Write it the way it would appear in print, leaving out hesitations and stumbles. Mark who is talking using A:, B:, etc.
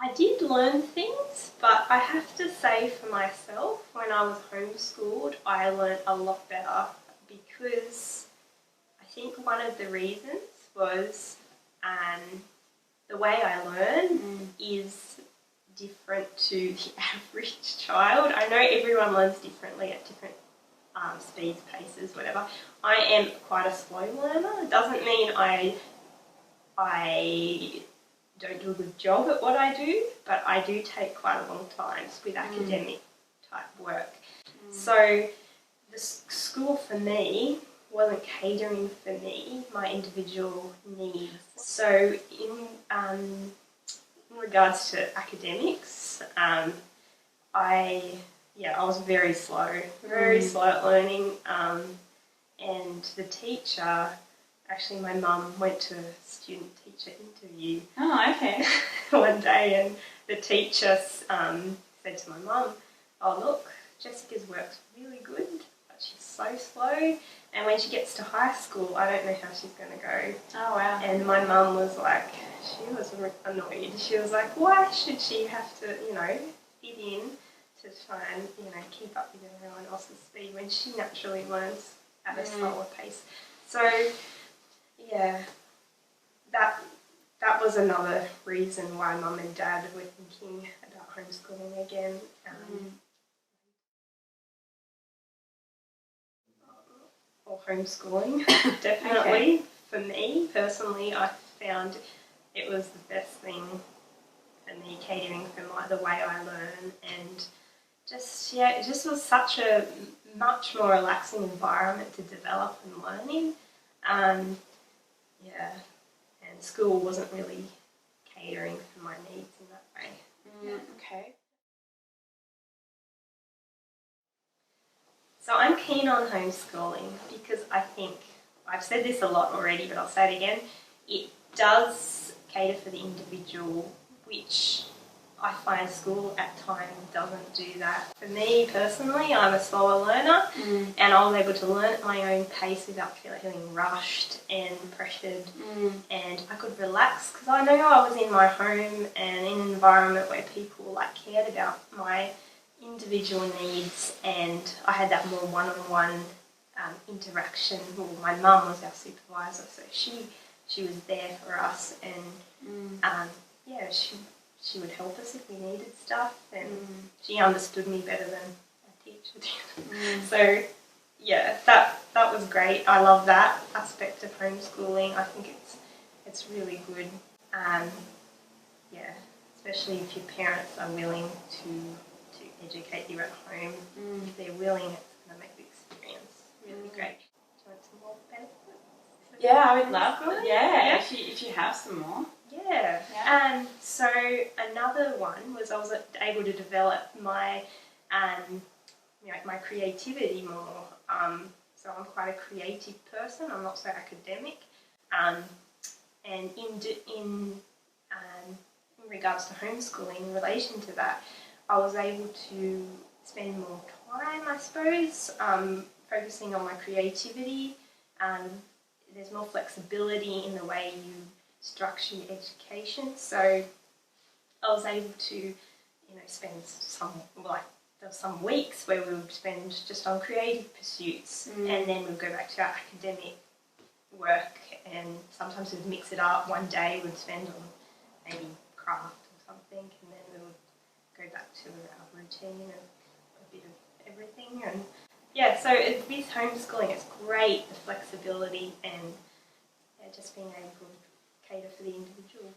A: I did learn things, but I have to say for myself, when I was homeschooled, I learned a lot better because I think one of the reasons was the way I learn is different to the average child. I know everyone learns differently at different speeds, paces, whatever. I am quite a slow learner. It doesn't mean I don't do a good job at what I do, but I do take quite a long time with academic type work. So the school for me wasn't catering for me, my individual needs. So in regards to academics, I was very slow at learning, and the teacher, actually my mum went to a student-teacher interview one day, and the teacher said to my mum, "Oh look, Jessica's work's really good, but she's so slow, and when she gets to high school, I don't know how she's going to go."
B: Oh wow.
A: And my mum was like, she was annoyed. She was like, why should she have to, fit in to try and, keep up with everyone else's speed when she naturally learns at a slower pace. So, yeah, that was another reason why Mum and Dad were thinking about homeschooling again. Or homeschooling, definitely. Okay. For me, personally, I found it was the best thing for me, catering for the way I learn, and it just was such a much more relaxing environment to develop and learning. And school wasn't really catering for my needs in that way.
B: Okay.
A: So I'm keen on homeschooling because I think, I've said this a lot already, but I'll say it again, it does cater for the individual, which I find school at times doesn't do that. For me personally, I'm a slower learner, and I was able to learn at my own pace without feeling rushed and pressured, and I could relax because I know I was in my home and in an environment where people cared about my individual needs, and I had that more one-on-one interaction. Well, my mum was our supervisor, so she was there for us, and she would help us if we needed stuff, and she understood me better than a teacher did. So that was great. I love that aspect of homeschooling. I think it's really good. Especially if your parents are willing to educate you at home. If they're willing, it's going to make the experience really great. Do you want some more benefits?
B: Yeah, I would love it. Yeah. If you have some more.
A: Yeah. So another one was I was able to develop my my creativity more. So I'm quite a creative person. I'm not so academic. And in regards to homeschooling, in relation to that, I was able to spend more time, I suppose, focusing on my creativity. There's more flexibility in the way you structure your education. So I was able to, spend there were some weeks where we would spend just on creative pursuits, and then we'd go back to our academic work, and sometimes we'd mix it up. One day we'd spend on maybe craft or something, and then we would go back to our routine and a bit of everything. And so with homeschooling, it's great, the flexibility and just being able to cater for the individual.